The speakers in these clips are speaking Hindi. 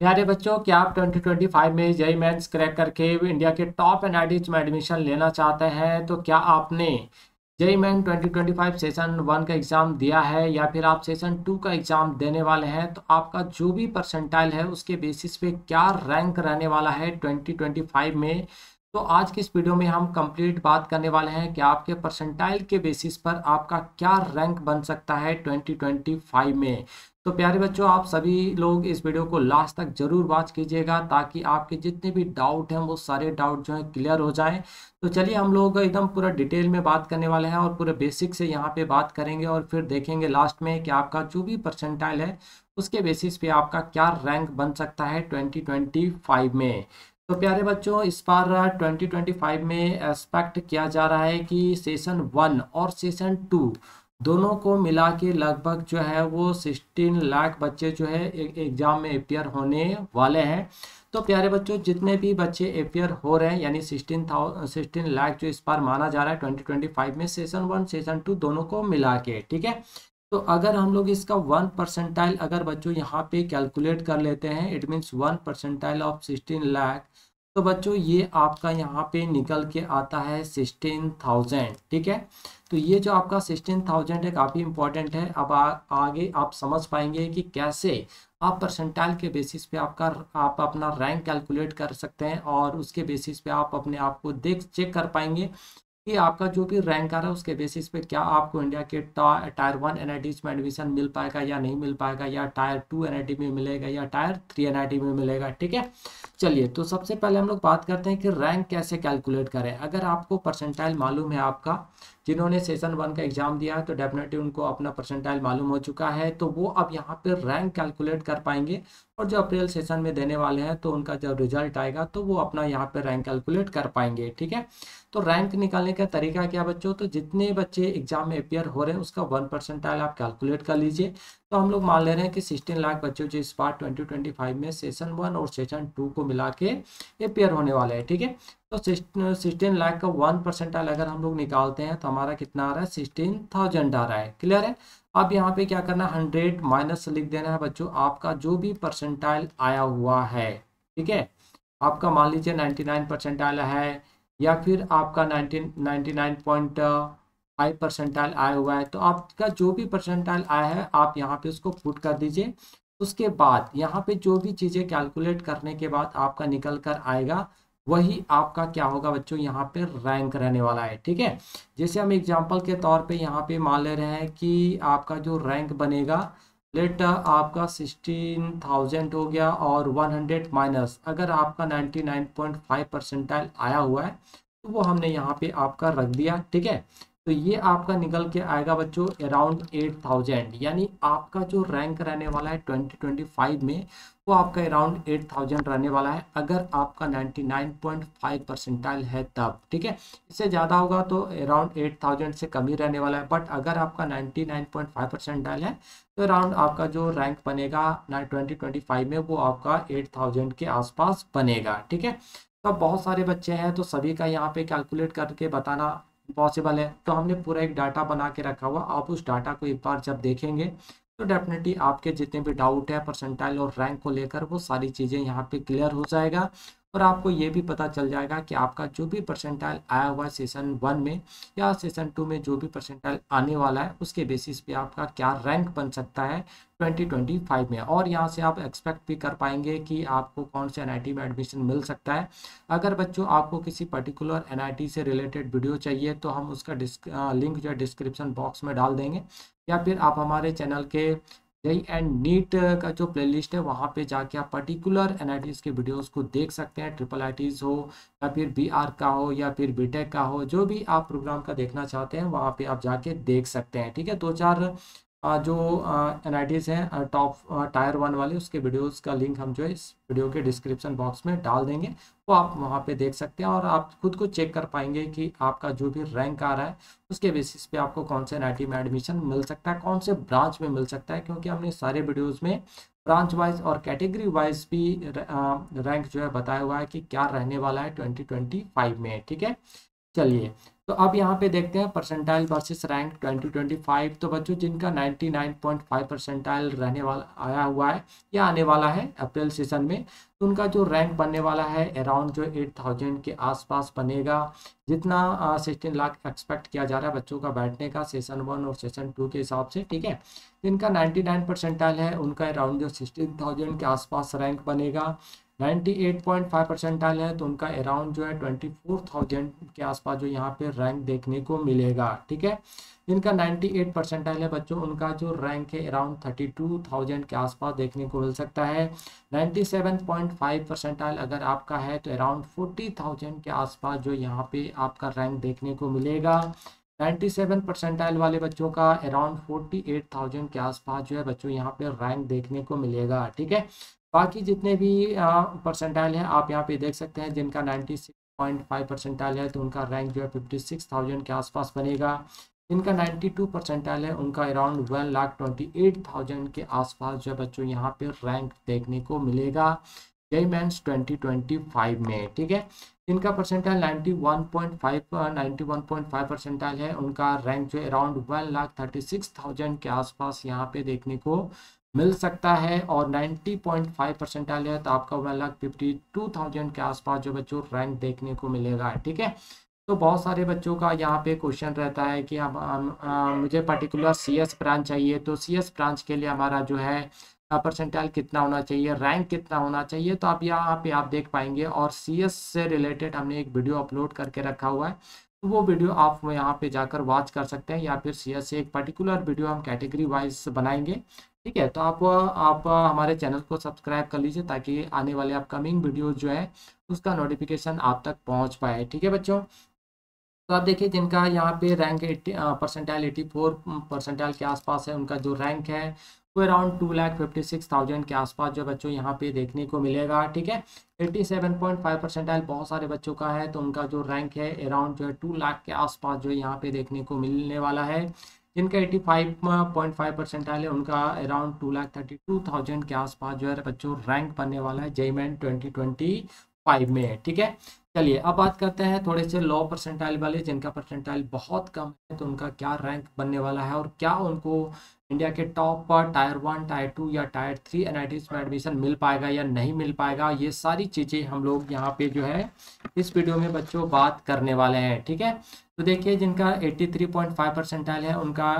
प्यारे बच्चों, क्या आप 2025 में जेईई मेंस क्रैक करके इंडिया के टॉप एनआईटीज में एडमिशन लेना चाहते हैं? तो क्या आपने जेईई मेन 2025 सेशन 1 का एग्ज़ाम दिया है या फिर आप सेशन 2 का एग्ज़ाम देने वाले हैं? तो आपका जो भी परसेंटाइल है उसके बेसिस पे क्या रैंक रहने वाला है 2025 में? तो आज की इस वीडियो में हम कंप्लीट बात करने वाले हैं कि आपके परसेंटाइल के बेसिस पर आपका क्या रैंक बन सकता है 2025 में। तो प्यारे बच्चों, आप सभी लोग इस वीडियो को लास्ट तक जरूर वॉच कीजिएगा ताकि आपके जितने भी डाउट हैं वो सारे डाउट जो हैं क्लियर हो जाएं। तो चलिए हम लोग एकदम पूरा डिटेल में बात करने वाले हैं और पूरे बेसिक से यहाँ पे बात करेंगे और फिर देखेंगे लास्ट में कि आपका जो भी परसेंटाइल है उसके बेसिस पे आपका क्या रैंक बन सकता है 2025 में। तो प्यारे बच्चों, इस बार 2025 में एक्सपेक्ट किया जा रहा है कि सेशन 1 और सेशन 2 दोनों को मिला के लगभग जो है वो 16 लाख बच्चे जो है एग्जाम में अपियर होने वाले हैं। तो प्यारे बच्चों, जितने भी बच्चे अपियर हो रहे हैं यानी 16 लाख जो इस बार माना जा रहा है 2025 में सेशन 1 सेशन 2 दोनों को मिला के, ठीक है। तो अगर हम लोग इसका 1 परसेंटाइल अगर बच्चों यहाँ पे कैलकुलेट कर लेते हैं, it means 1 percentile of 16 lakh, तो बच्चों ये आपका यहाँ पे निकल के आता है 16,000, ठीक है। तो ये जो आपका 16,000 है काफ़ी इंपॉर्टेंट है। अब आगे आप समझ पाएंगे कि कैसे आप परसेंटाइल के बेसिस पे आप अपना रैंक कैलकुलेट कर सकते हैं और उसके बेसिस पे आप अपने आप को चेक कर पाएंगे कि आपका जो भी रैंक आ रहा है उसके बेसिस पे क्या आपको इंडिया के टायर 1 एनआईटीज में एडमिशन मिल पाएगा या नहीं मिल पाएगा, या टायर 2 एनआईटी में मिलेगा या टायर 3 एनआईटी में मिलेगा, ठीक है। चलिए, तो सबसे पहले हम लोग बात करते हैं कि रैंक कैसे कैलकुलेट करें। अगर आपको परसेंटाइल मालूम है, आपका जिन्होंने सेशन 1 का एग्जाम दिया है तो डेफिनेटली उनको अपना परसेंटाइल मालूम हो चुका है, तो वो अब यहाँ पे रैंक कैलकुलेट कर पाएंगे। और जो अप्रैल सेशन में देने वाले हैं तो उनका जब रिजल्ट आएगा तो वो अपना यहाँ पे रैंक कैलकुलेट कर पाएंगे, ठीक है। तो रैंक निकालने का तरीका क्या बच्चों? तो जितने बच्चे एग्जाम में अपियर हो रहे हैं उसका 1 परसेंटाइल आप कैलकुलेट कर लीजिए। तो हम लोग मान ले रहे हैं कि 16 लाख बच्चे जो इस बार 2025 में सेशन 1 और सेशन 2 को मिला के अपियर होने वाले हैं, ठीक है। तो 16 लाख का 1 परसेंटाइल अगर हम लोग निकालते हैं तो हमारा कितना आ रहा है? 16,000 आ रहा है। क्लियर है? अब यहाँ पे क्या करना है, 100 माइनस लिख देना है बच्चों आपका जो भी परसेंटाइल आया हुआ है, ठीक है। आपका मान लीजिए 99 परसेंटाइल है या फिर आपका 99.5 परसेंटाइल आया हुआ है, तो आपका जो भी परसेंटाइल आया है आप यहाँ पे उसको पुट कर दीजिए। उसके बाद यहाँ पे जो भी चीज़ें कैलकुलेट करने के बाद आपका निकल कर आएगा वही आपका क्या होगा बच्चों, यहाँ पे रैंक रहने वाला है, ठीक है। जैसे हम एग्जांपल के तौर पे यहाँ पे मान ले रहे हैं कि आपका जो रैंक बनेगा, लेट आपका 16,000 हो गया और 100 माइनस अगर आपका 99.5 परसेंटाइल आया हुआ है तो वो हमने यहाँ पे आपका रख दिया, ठीक है। तो ये आपका निकल के आएगा बच्चों अराउंड 8,000, यानी आपका जो रैंक रहने वाला है 2025 में वो आपका अराउंड 8,000 रहने वाला है अगर आपका 99.5 परसेंटाइल है तब, ठीक है। इससे ज़्यादा होगा तो अराउंड 8,000 से कम ही रहने वाला है, बट अगर आपका 99.5 परसेंटाइल है तो अराउंड आपका जो रैंक बनेगा 2025 में वो आपका 8,000 के आसपास बनेगा, ठीक है। तो अब बहुत सारे बच्चे हैं तो सभी का यहाँ पे कैलकुलेट करके बताना पॉसिबल है, तो हमने पूरा एक डाटा बना के रखा हुआ। आप उस डाटा को एक बार जब देखेंगे तो डेफिनेटली आपके जितने भी डाउट है परसेंटाइल और रैंक को लेकर वो सारी चीज़ें यहाँ पे क्लियर हो जाएगा। और आपको ये भी पता चल जाएगा कि आपका जो भी परसेंटाइल आया हुआ है सेशन 1 में या सेशन 2 में जो भी परसेंटाइल आने वाला है उसके बेसिस पे आपका क्या रैंक बन सकता है 2025 में। और यहाँ से आप एक्सपेक्ट भी कर पाएंगे कि आपको कौन से एनआईटी में एडमिशन मिल सकता है। अगर बच्चों आपको किसी पर्टिकुलर एनआईटी से रिलेटेड वीडियो चाहिए तो हम उसका लिंक जो है डिस्क्रिप्शन बॉक्स में डाल देंगे, या फिर आप हमारे चैनल के जेई एंड नीट का जो प्लेलिस्ट है वहाँ पे जाके आप पर्टिकुलर एनआईटीज़ के वीडियोस को देख सकते हैं। ट्रिपल आईटीज़ हो या फिर बीआर का हो या फिर बीटेक का हो, जो भी आप प्रोग्राम का देखना चाहते हैं वहाँ पे आप जाके देख सकते हैं, ठीक है। दो चार जो एनआईटीज़ हैं टॉप टायर 1 वाले, उसके वीडियोस का लिंक हम जो है इस वीडियो के डिस्क्रिप्शन बॉक्स में डाल देंगे। वो आप वहाँ पे देख सकते हैं और आप खुद को चेक कर पाएंगे कि आपका जो भी रैंक आ रहा है उसके बेसिस पे आपको कौन से एनआईटी में एडमिशन मिल सकता है, कौन से ब्रांच में मिल सकता है, क्योंकि हमने सारे वीडियोज़ में ब्रांच वाइज और कैटेगरी वाइज भी रैंक जो है बताया हुआ है कि क्या रहने वाला है 2025 में, ठीक है। चलिए, तो अब यहाँ पे देखते हैं परसेंटाइल वर्सेस रैंक 2025। तो बच्चों जिनका 99.5 परसेंटाइल रहने वाला आया हुआ है या आने वाला है अप्रैल सेशन में, तो उनका जो रैंक बनने वाला है अराउंड जो 8000 के आसपास बनेगा, जितना 16 लाख एक्सपेक्ट किया जा रहा है बच्चों का बैठने का सेशन 1 और सेशन 2 के हिसाब से, ठीक है। जिनका 99 परसेंटाइल है उनका अराउंड जो 16,000 के आसपास रैंक बनेगा। 98.5 परसेंटाइल है तो उनका अराउंड जो है 24,000 के आसपास जो यहाँ पे रैंक देखने को मिलेगा, ठीक है। जिनका 98 परसेंटाइल है बच्चों, उनका जो रैंक है अराउंड 32,000 के आसपास देखने को मिल सकता है। 97.5 परसेंटाइल अगर आपका है तो अराउंड 40,000 के आसपास जो यहाँ पे आपका रैंक देखने को मिलेगा। 97 परसेंटाइल वाले बच्चों का अराउंड 48,000 के आसपास जो है बच्चों यहाँ पे रैंक देखने को मिलेगा, ठीक है। बाकी जितने भी परसेंटाइल हैं आप यहाँ पे देख सकते हैं, जिनका 96.5 परसेंटाइल है तो उनका रैंक जो है 56,000 के आसपास बनेगा। जिनका 92 परसेंटाइल है उनका अराउंड 1,28,000 के आसपास जो है बच्चों यहाँ पे रैंक देखने को मिलेगा जेईई मेंस 2025 में, ठीक है। जिनका परसेंटाइल 91.5 परसेंटाइल है उनका रैंक जो अराउंड 1,36,000 के आसपास यहाँ पे देखने को मिल सकता है। और 90.5 परसेंटाइल है तो आपका 1,52,000 के आसपास जो बच्चों रैंक देखने को मिलेगा, ठीक है। तो बहुत सारे बच्चों का यहाँ पे क्वेश्चन रहता है कि मुझे पर्टिकुलर सीएस ब्रांच चाहिए, तो सीएस ब्रांच के लिए हमारा जो है परसेंटाइल कितना होना चाहिए, रैंक कितना होना चाहिए, तो आप यहाँ पे आप देख पाएंगे। और सीएस से रिलेटेड हमने एक वीडियो अपलोड करके रखा हुआ है, तो वो वीडियो आप यहाँ पे जाकर वॉच कर सकते हैं, या फिर सीएस से एक पर्टिकुलर वीडियो हम कैटेगरी वाइज बनाएंगे, ठीक है। तो आप हमारे चैनल को सब्सक्राइब कर लीजिए ताकि आने वाले अपकमिंग वीडियो जो है उसका नोटिफिकेशन आप तक पहुंच पाए, ठीक है बच्चों। तो आप देखिए जिनका यहाँ पे रैंक 80 परसेंटाइल 84 परसेंटाइल के आसपास है, उनका जो रैंक है वो अराउंड 2,56,000 के आसपास जो बच्चों यहाँ पे देखने को मिलेगा, ठीक है। 87.5 परसेंटाइल बहुत सारे बच्चों का है तो उनका जो रैंक है अराउंड जो है 2 लाख के आसपास जो यहाँ पे देखने को मिलने वाला है। जिनका 85.5 परसेंटाइल है उनका अराउंड 2,32,000 के आसपास जो है बच्चों रैंक बनने वाला है जेईई मेंस 2025 में, ठीक है। चलिए अब बात करते हैं थोड़े से लो परसेंटाइल वाले, जिनका परसेंटाइल बहुत कम है तो उनका क्या रैंक बनने वाला है और क्या उनको इंडिया के टॉप टायर 1, टायर 2 या टायर 3 एनआईटीज में एडमिशन मिल पाएगा या नहीं मिल पाएगा, ये सारी चीज़ें हम लोग यहाँ पे जो है इस वीडियो में बच्चों बात करने वाले हैं, ठीक है। तो देखिए जिनका 83.5 परसेंटाइल है उनका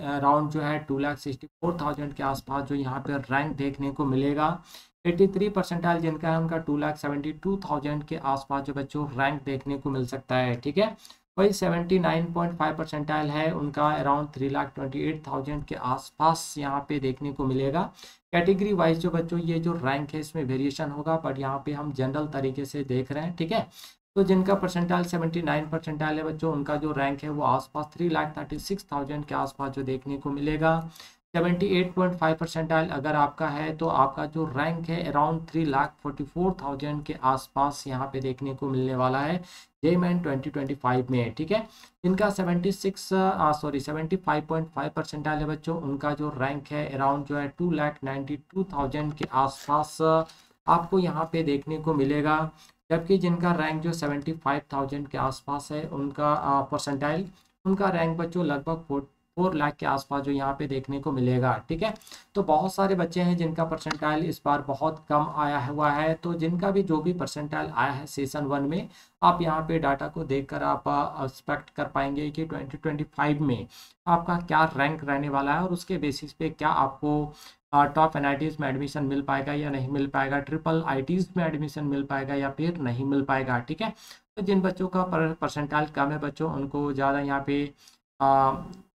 अराउंड जो है 2,64,000 के आसपास जो यहाँ पे रैंक देखने को मिलेगा। 83 परसेंटाइल जिनका है उनका 2,72,000 के आसपास जो बच्चों रैंक देखने को मिल सकता है, ठीक है। वही 79.5 परसेंटाइल है उनका अराउंड 3,28,000 के आसपास यहाँ पे देखने को मिलेगा। कैटेगरी वाइज जो बच्चों ये जो रैंक है इसमें वेरिएशन होगा, बट यहाँ पे हम जनरल तरीके से देख रहे हैं, ठीक है। तो जिनका परसेंटाइल 79 परसेंटाइल है बच्चों, उनका जो रैंक है वो आसपास 3,36,000 के आसपास जो देखने को मिलेगा। 78.5 परसेंटाइल अगर आपका है तो आपका जो रैंक है अराउंड 3,44,000 के आसपास यहाँ पे देखने को मिलने वाला है जेईई मेंस 2025 में, ठीक है। जिनका 75.5 परसेंटाइल है बच्चों, उनका जो रैंक है अराउंड जो है 2,92,000 के आसपास आपको यहाँ पे देखने को मिलेगा। जबकि जिनका रैंक जो 75,000 के आसपास है उनका परसेंटाइल, उनका रैंक बच्चों लगभग 4 लाख के आसपास जो यहाँ पे देखने को मिलेगा, ठीक है। तो बहुत सारे बच्चे हैं जिनका परसेंटाइल इस बार बहुत कम आया हुआ है, तो जिनका भी जो भी परसेंटाइल आया है सेशन 1 में, आप यहाँ पे डाटा को देखकर आप एक्सपेक्ट कर पाएंगे कि 2025 में आपका क्या रैंक रहने वाला है और उसके बेसिस पे क्या आपको टॉप एनआईटीज में एडमिशन मिल पाएगा या नहीं मिल पाएगा, ट्रिपल आईटीज में एडमिशन मिल पाएगा या फिर नहीं मिल पाएगा, ठीक है। तो जिन बच्चों का परसेंटाइल कम है बच्चों, उनको ज़्यादा यहाँ पे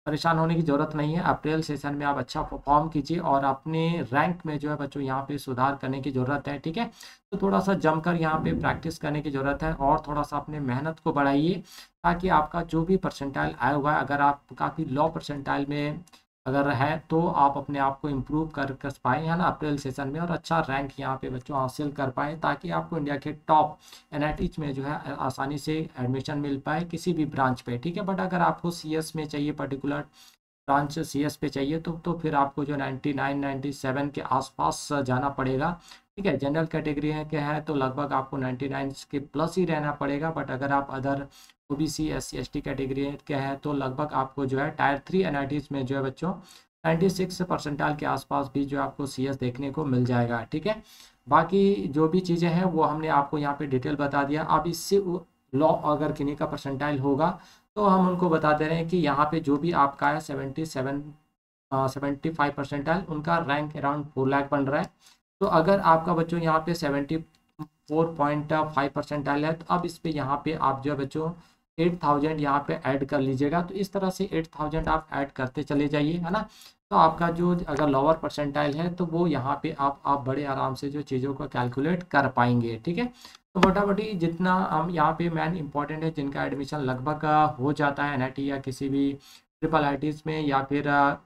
परेशान होने की ज़रूरत नहीं है। अप्रैल सेशन में आप अच्छा परफॉर्म कीजिए और अपने रैंक में जो है बच्चों यहाँ पे सुधार करने की ज़रूरत है, ठीक है। तो थोड़ा सा जमकर यहाँ पे प्रैक्टिस करने की ज़रूरत है और थोड़ा सा अपने मेहनत को बढ़ाइए ताकि आपका जो भी परसेंटाइल आया हुआ है, अगर आप काफ़ी लो परसेंटाइल में अगर है तो आप अपने आप को इम्प्रूव कर पाएँ है ना अप्रैल सेशन में, और अच्छा रैंक यहाँ पे बच्चों हासिल कर पाएँ ताकि आपको इंडिया के टॉप एनआईटीज में जो है आसानी से एडमिशन मिल पाए किसी भी ब्रांच पे, ठीक है। बट अगर आपको सीएस में चाहिए, पर्टिकुलर ब्रांच सीएस पे चाहिए, तो फिर आपको जो 99 97 के आसपास जाना पड़ेगा, ठीक है। जनरल कैटेगरी के है तो लगभग आपको 99 के प्लस ही रहना पड़ेगा, बट अगर आप other OBC SC ST category के हैं तो लगभग आपको जो है टायर 3 NITs में जो है बच्चों 96 परसेंटाइल के आसपास भी जो आपको CS देखने को मिल जाएगा। ठीक है, बाकी जो भी चीज़ें हैं वो हमने आपको यहाँ पे डिटेल बता दिया। अब इससे लॉ अगर किन्हीं का परसेंटाइल होगा तो हम उनको बता दे रहे हैं कि यहाँ पे जो भी आपका है 75 परसेंटाइल उनका रैंक अराउंड 4 लाख बन रहा है। तो अगर आपका बच्चों यहाँ पे 74.5 परसेंटाइल है तो अब इस पे यहाँ पे आप जो है बच्चों 8000 यहाँ पे ऐड कर लीजिएगा। तो इस तरह से 8000 आप ऐड करते चले जाइए, है ना। तो आपका जो अगर लोअर परसेंटाइल है तो वो यहाँ पे आप बड़े आराम से जो चीज़ों को कैलकुलेट कर पाएंगे। ठीक है, तो मोटामोटी जितना हम यहाँ पे मेन इंपॉर्टेंट है जिनका एडमिशन लगभग हो जाता है NIT या किसी भी ट्रिपल IITs में या फिर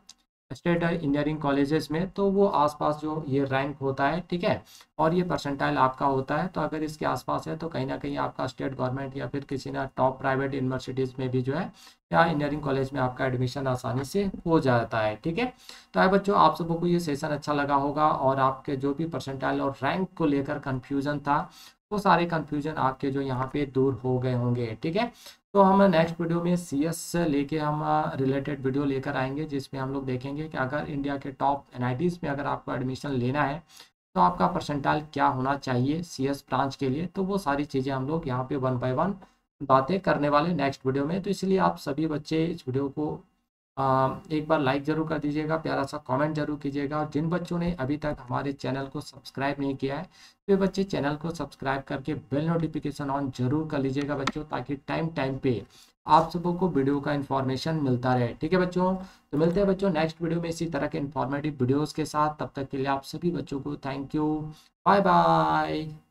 स्टेट इंजीनियरिंग कॉलेजेस में, तो वो आसपास जो ये रैंक होता है, ठीक है, और ये परसेंटाइल आपका होता है। तो अगर इसके आसपास है तो कहीं ना कहीं आपका स्टेट गवर्नमेंट या फिर किसी ना टॉप प्राइवेट यूनिवर्सिटीज़ में भी जो है या इंजीनियरिंग कॉलेज में आपका एडमिशन आसानी से हो जाता है। ठीक है, तो आए बच्चों आप सबको को ये सेशन अच्छा लगा होगा और आपके जो भी परसेंटाइल और रैंक को लेकर कन्फ्यूज़न था वो सारे कन्फ्यूजन आपके जो यहाँ पे दूर हो गए होंगे। ठीक है, तो हम नेक्स्ट वीडियो में CS से लेके हम रिलेटेड वीडियो लेकर आएंगे जिसमें हम लोग देखेंगे कि अगर इंडिया के टॉप NITs में अगर आपको एडमिशन लेना है तो आपका परसेंटाइल क्या होना चाहिए CS ब्रांच के लिए। तो वो सारी चीज़ें हम लोग यहाँ पे 1 बाय 1 बातें करने वाले नेक्स्ट वीडियो में। तो इसलिए आप सभी बच्चे इस वीडियो को एक बार लाइक ज़रूर कर दीजिएगा, प्यारा सा कमेंट जरूर कीजिएगा। और जिन बच्चों ने अभी तक हमारे चैनल को सब्सक्राइब नहीं किया है तो ये बच्चे चैनल को सब्सक्राइब करके बेल नोटिफिकेशन ऑन जरूर कर लीजिएगा बच्चों, ताकि टाइम टाइम पे आप सबों को वीडियो का इन्फॉर्मेशन मिलता रहे। ठीक है बच्चों, तो मिलते हैं बच्चों नेक्स्ट वीडियो में इसी तरह के इन्फॉर्मेटिव वीडियोज़ के साथ। तब तक के लिए आप सभी बच्चों को थैंक यू, बाय बाय।